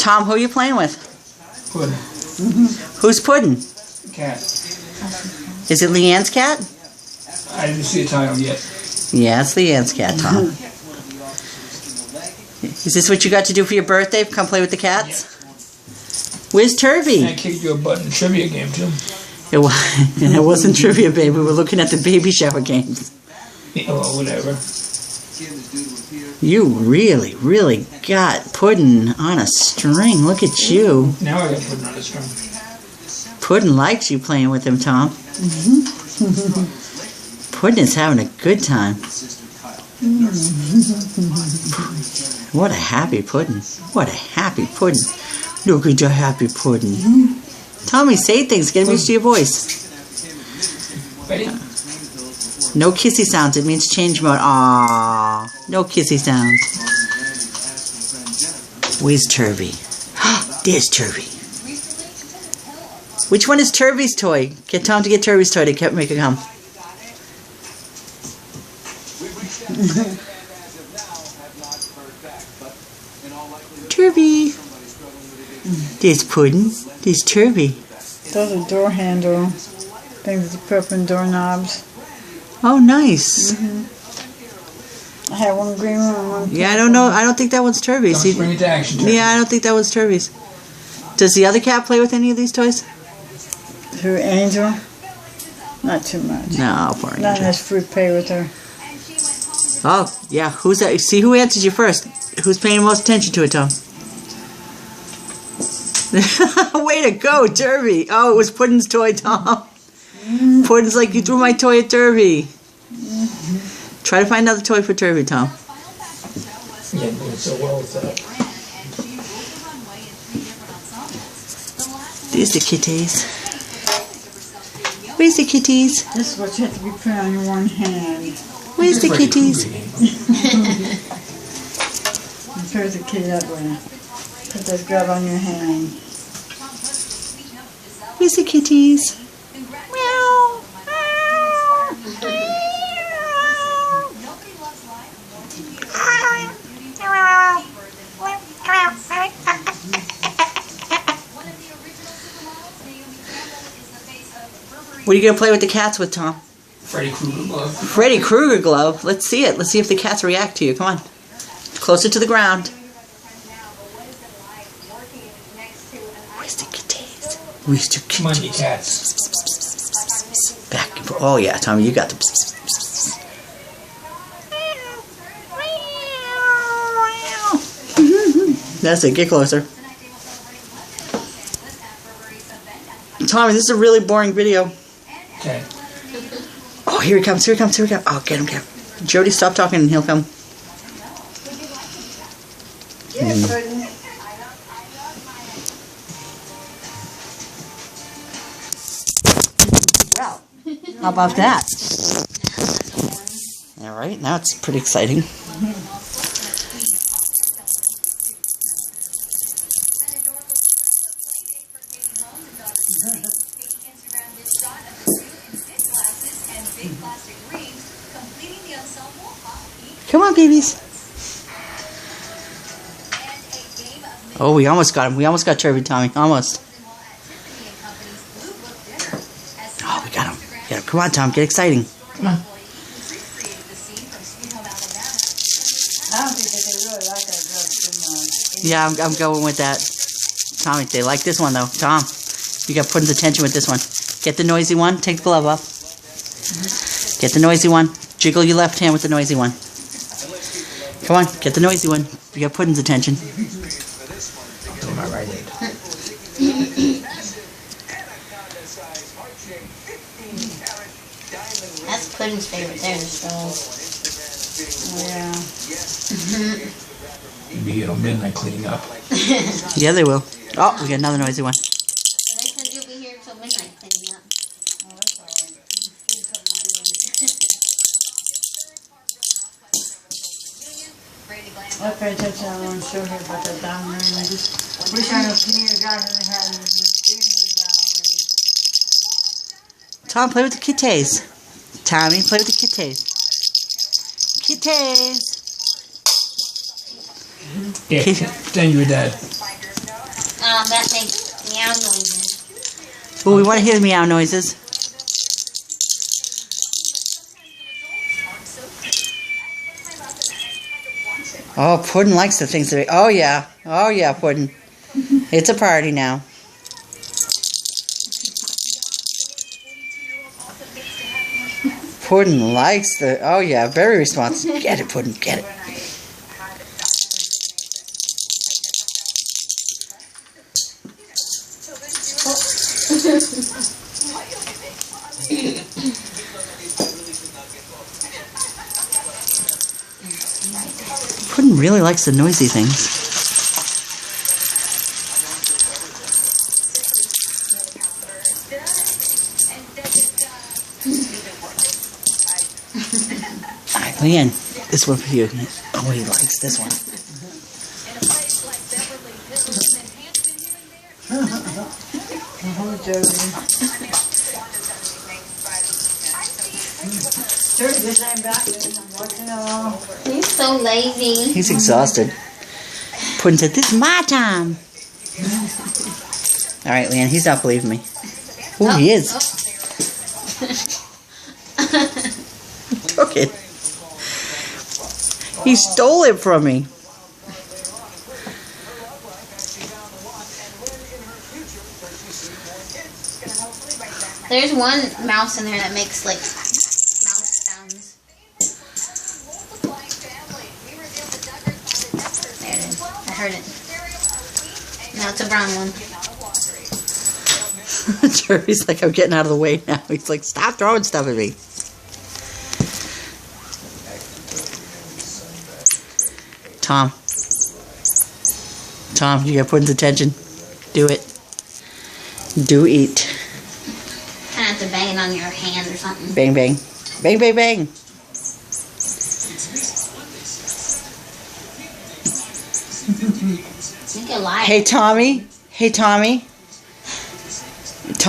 Tom, who are you playing with? Puddin. Who's Puddin? Cat. Is it Leann's cat? I didn't see a title yet. Yeah, it's Leann's cat, Tom. Is this what you got to do for your birthday? Come play with the cats? Yeah. Where's Turvy? I kicked your butt in a trivia game, too. It wasn't trivia, babe. We were looking at the baby shower games. Yeah, well, whatever. You really, really got Puddin on a string. Look at you. Now I got Puddin on a string. Puddin likes you playing with him, Tom. Puddin is having a good time. What a happy Puddin. What a happy Puddin. Look at your happy Puddin. Tommy, say things. Get used to your voice. Ready? No kissy sounds. It means change mode. Aww. No kissy sounds. Where's Turvy? There's Turvy. Which one is Turvy's toy? Get Tom to get Turvy's toy to make it come. Turvy. There's Puddin. There's Turvy. Those are door handle things to put up in doorknobs. Oh, nice. I have one green one and one pink. Yeah, I don't know. I don't think that one's Turvy's. Don't bring it to action, Turvy. Yeah, I don't think that one's Turvy's. Does the other cat play with any of these toys? Who, Angel? Not too much. No, poor Angel. Not unless fruit play with her. Oh, yeah. Who's that? See who answers you first. Who's paying most attention to it, Tom? Way to go, Turvy. Oh, it was Puddin's toy, Tom. Puddin's like, you threw my toy at Turvy. Try to find another toy for Turvy, Tom. Yeah, doing so well with that. There's the kitties. Where's the kitties? This is what you have to be putting on your one hand. Where's the kitties? There's the kitty that way. Put that glove on your hand. Where's the kitties? Meow. What are you going to play with the cats with, Tom? Freddy Krueger glove. Freddy Krueger glove. Let's see it. Let's see if the cats react to you. Come on. Closer to the ground. Where's the kitties? Where's the kitties? Come on, you cats. Back and forth. Oh, yeah, Tommy, you got the... That's it. Get closer. Tommy, this is a really boring video. Okay. Oh, here he comes. Here he comes. Here he comes. Oh, get him, get him. Jody, stop talking and he'll come. Well, how about that? All right, now it's pretty exciting. Come on, babies. Oh, we almost got him. We almost got Turvy, Tommy. Almost. Oh, we got him. Get him. Come on, Tom. Get exciting. Come on. I don't think that they really like that glove too much. Yeah, I'm going with that. Tommy, they like this one, though. Tom, you got Puddin's attention with this one. Get the noisy one. Take the glove off. Get the noisy one. Jiggle your left hand with the noisy one. Come on, get the noisy one. You got Puddin's attention. On my right hand. That's Puddin's favorite there, so. Yeah. You'd be here till midnight cleaning up. Yeah, they will. Oh, we got another noisy one. They said you'll be here till midnight cleaning up. Oh, that's all right. I pay attention. I want to show you about that down there. And I just wish I knew community garden had Tom, play with the kitties. Tommy, play with the kitties. Kitties. Yeah, pretend you were dad. that makes meow noises. Well, we want to hear the meow noises. Oh, Puddin likes the things that... Oh, yeah. Oh, yeah, Puddin. It's a party now. Puddin likes the... Oh, yeah, very responsive. Get it, Puddin, get it. Puddin really likes the noisy things. Alright, Leann, this one for you. Oh, he likes this one. Oh, Turvy. Turvy just ain't back there. I'm watching it all. He's so lazy. He's exhausted. Puddin said, this is my time. Alright, Leann, he's not believing me. Oh, he is. Took it. He stole it from me. There's one mouse in there that makes like mouse sounds. There it is. I heard it. Now it's a brown one. Turvy's like, I'm getting out of the way now. He's like, stop throwing stuff at me. Tom. Tom, you got Puddin's attention. Do it. Do eat. Kind of have to bang it on your hand or something. Bang, bang. Bang, bang, bang. Make it live. Hey, Tommy. Hey, Tommy. Tom.